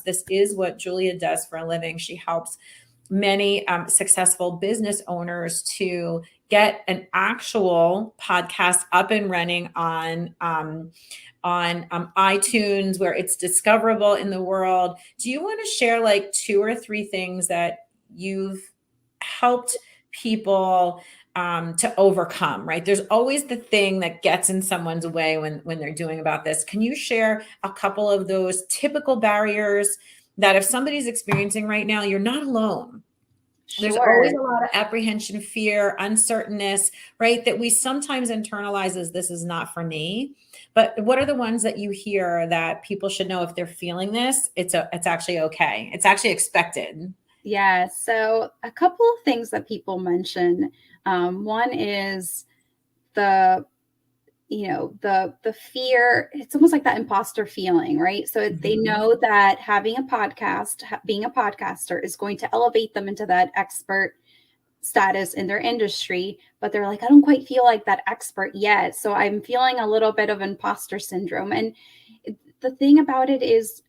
This is what Julia does for a living. She helps many successful business owners to get an actual podcast up and running on iTunes, where it's discoverable in the world. Do you want to share like 2 or 3 things that you've helped people to overcome, right? There's always the thing that gets in someone's way when they're doing about this. Can you share a couple of those typical barriers that if somebody's experiencing right now, you're not alone? There's always a lot of apprehension, fear, uncertainness, right? That we sometimes internalize as this is not for me. But what are the ones that you hear that people should know if they're feeling this? It's actually okay. It's actually expected. Yeah. So a couple of things that people mention. One is the fear. It's almost like that imposter feeling, right? So they know that having a podcast, being a podcaster is going to elevate them into that expert status in their industry, but they're like, I don't quite feel like that expert yet. So I'm feeling a little bit of imposter syndrome. And the thing about it is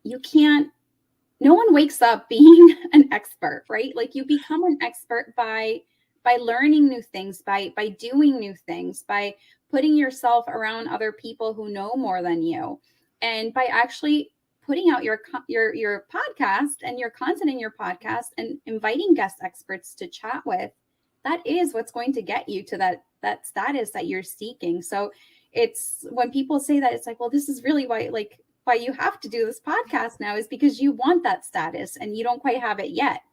no one wakes up being an expert, right? Like you become an expert by learning new things, by doing new things, by putting yourself around other people who know more than you, and by actually putting out your podcast and your content in your podcast and inviting guest experts to chat with. That is what's going to get you to that status that you're seeking. So it's when people say that, it's like, well, this is really why you have to do this podcast now, is because you want that status and you don't quite have it yet.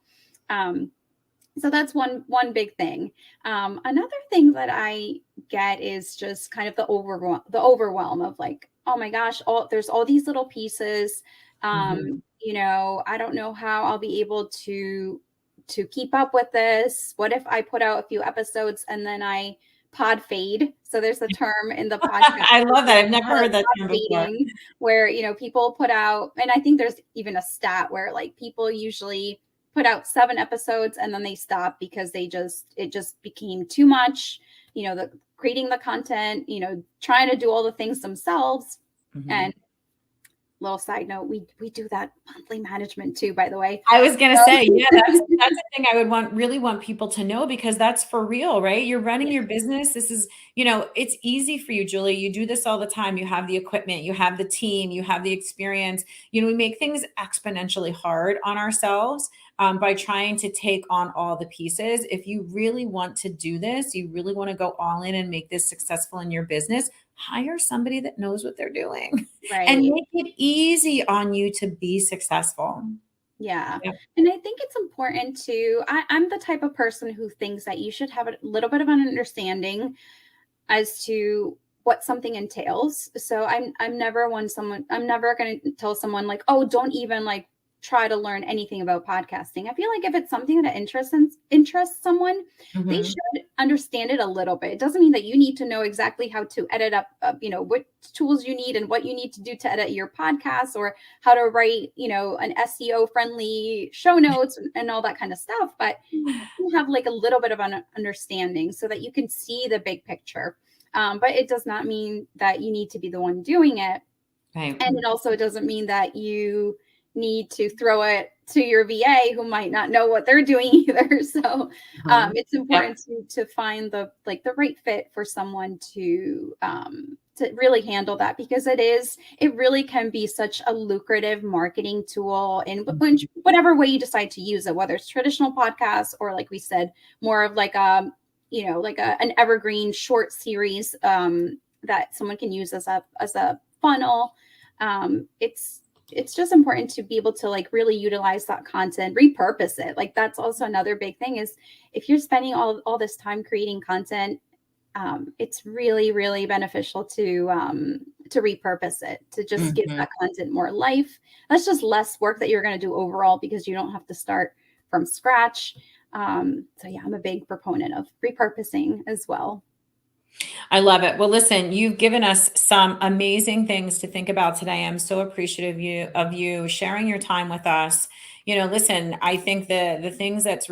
So that's one big thing. Another thing that I get is just kind of the overwhelm of like, oh my gosh, there's all these little pieces. I don't know how I'll be able to keep up with this. What if I put out a few episodes and then I pod fade? So there's a term in the podcast. I love that. I've never heard that term before. Where, people put out, and I think there's even a stat where like people usually put out 7 episodes and then they stop because it just became too much, creating the content, trying to do all the things themselves. And little side note, we do that monthly management too, by the way. I was going to say, yeah, that's the thing I would really want people to know, because that's for real, right? You're running your business. This is, it's easy for you, Julie. You do this all the time. You have the equipment, you have the team, you have the experience. We make things exponentially hard on ourselves by trying to take on all the pieces. If you really want to do this, you really want to go all in and make this successful in your business, hire somebody that knows what they're doing, right, and make it easy on you to be successful. Yeah. And I think it's important I'm the type of person who thinks that you should have a little bit of an understanding as to what something entails. So I'm never going to tell someone like, oh, don't even like try to learn anything about podcasting. I feel like if it's something that interests someone, they should understand it a little bit. It doesn't mean that you need to know exactly how to edit up, what tools you need and what you need to do to edit your podcast, or how to write, an SEO friendly show notes and all that kind of stuff. But you have like a little bit of an understanding so that you can see the big picture. But it does not mean that you need to be the one doing it. Right. And it also doesn't mean that you need to throw it to your VA who might not know what they're doing either. So it's important to find the right fit for someone to really handle that, because it really can be such a lucrative marketing tool in whatever way you decide to use it, whether it's traditional podcasts or, like we said, more of like an evergreen short series that someone can use as a funnel. It's just important to be able to like really utilize that content, repurpose it. Like that's also another big thing, is if you're spending all this time creating content, it's really, really beneficial to repurpose it, to just give that content more life. That's just less work that you're going to do overall, because you don't have to start from scratch. So yeah, I'm a big proponent of repurposing as well. I love it. Well, listen, you've given us some amazing things to think about today. I'm so appreciative of you sharing your time with us. Listen, I think the things that's